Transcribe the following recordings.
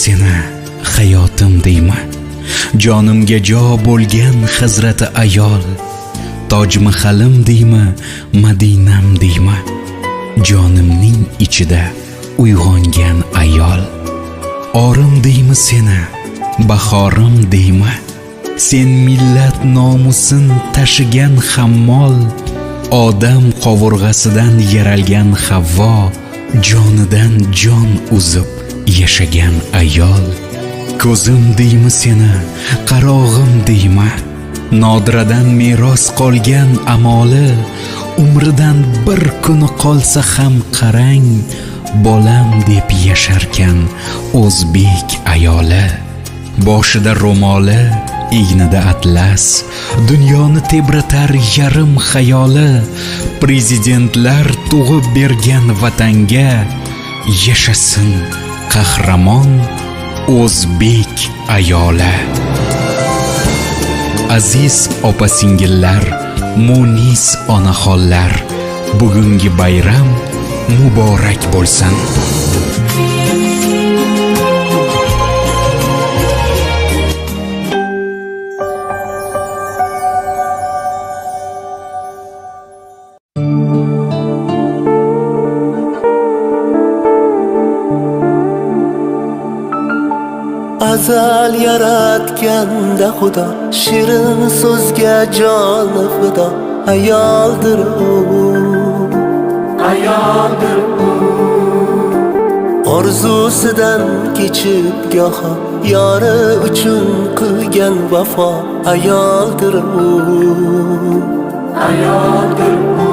seni hayotim deyman. Jonimga jo bo'lgan hazrati ayol. Toj mahalim deyman, Madinam deyman. Jonimning ichida uyg'ongan ayol. Orim deymi seni, bahorim deyman. Sen millat nomusin tashigan hammol. Odam qovurg'asidan yaralgan Havvo, jonidan jon uzib yashagan ayol. Ko'zim deymi seni, qarog'im deyman. Nodiradan meros qolgan amoli. Umridan bir kuni qolsa ham qarang, bolam deb yasharkan o'zbek ayoli. Boshida ro'moli, egnida atlas, dunyoni tebratar yarim xayoli. Prezidentlar tug'ib bergan vatanga, yashasin qahramon o'zbek ayoli. Aziz opa-singillar, munis onaxonlar, bugungi bayram muborak bo'lsin. Azal yaratganda Xudo, shirin so'zga joni fido. Ayoldir u, ayoldir u. Orzusidan kechib goho, yori uchun qilgan vafo. Ayoldir u, ayoldir u.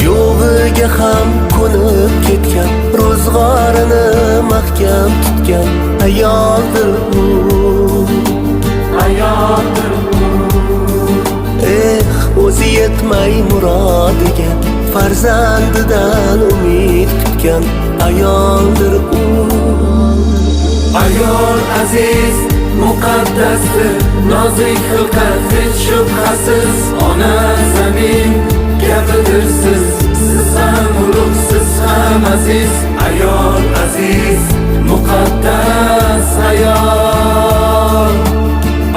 Yo'g'iga ham ko'nib ketgan, ro'zg'orini mahkam tutgan. Ayoldir u, ayoldir u. O'zi yetmay murodiga, farzandidan umid kutgan. Ayoldir u. Ayol aziz, muqaddasdir, nozik xilqat, hech shubhasiz. Ona zamin kabidir siz, siz ham ulug', siz ham aziz. Ayol aziz, muqaddas ayol.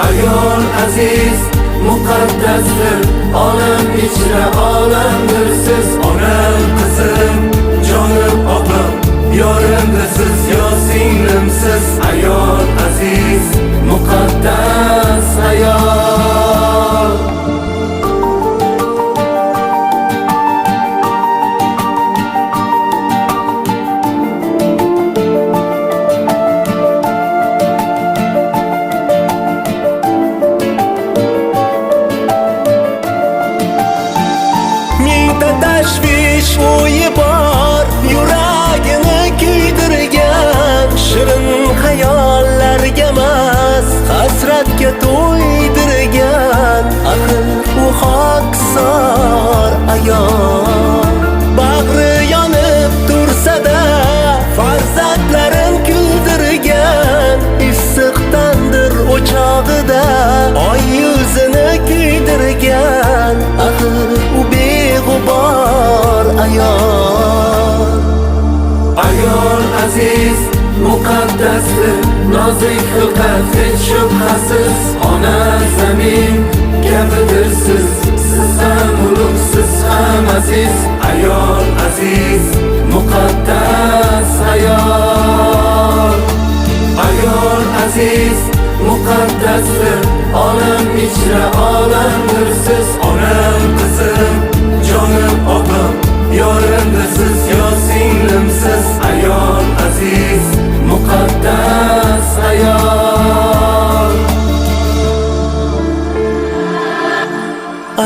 Ayol aziz, muqaddasdir, olam ichra olamdir siz. Onam, qizim, jonim, opam, yorimdir siz, yo singlimsiz. Ayol aziz, muqaddas ayol. Tashvish o'yi bor, yuragini kuydirgan. Shirin xayollarga emas, hasratga to'ydirgan. Axir u xokisor ayol. Bag'ri yonib tursa-da, farzandlarin kuldirgan. Issiqdandir o'chog'ida oy yuzini kuydirgan. Axir u beg'ubor ayol. Ayol aziz, muqaddasdir, nozik xilqat, hech shubhasiz. Ona zamin kabidir siz, siz ham ulug', siz ham aziz. Ayol aziz, muqaddas ayol. Ayol aziz, muqaddasdir, olam ichra olamdir siz. Onam, qizim, jonim, opam, yorimdir siz, yo singlimsiz. Ayol aziz, muqaddas ayol.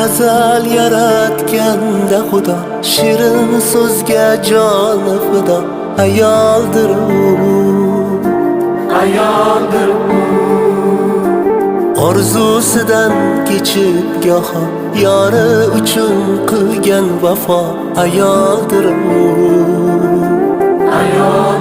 Azal yaratganda Xudo, shirin so'zga joni fido. Ayoldir u, Ayoldir u. Orzusidan kechib goho, yori uchun qilgan vafo. Ayoldir u, Ayol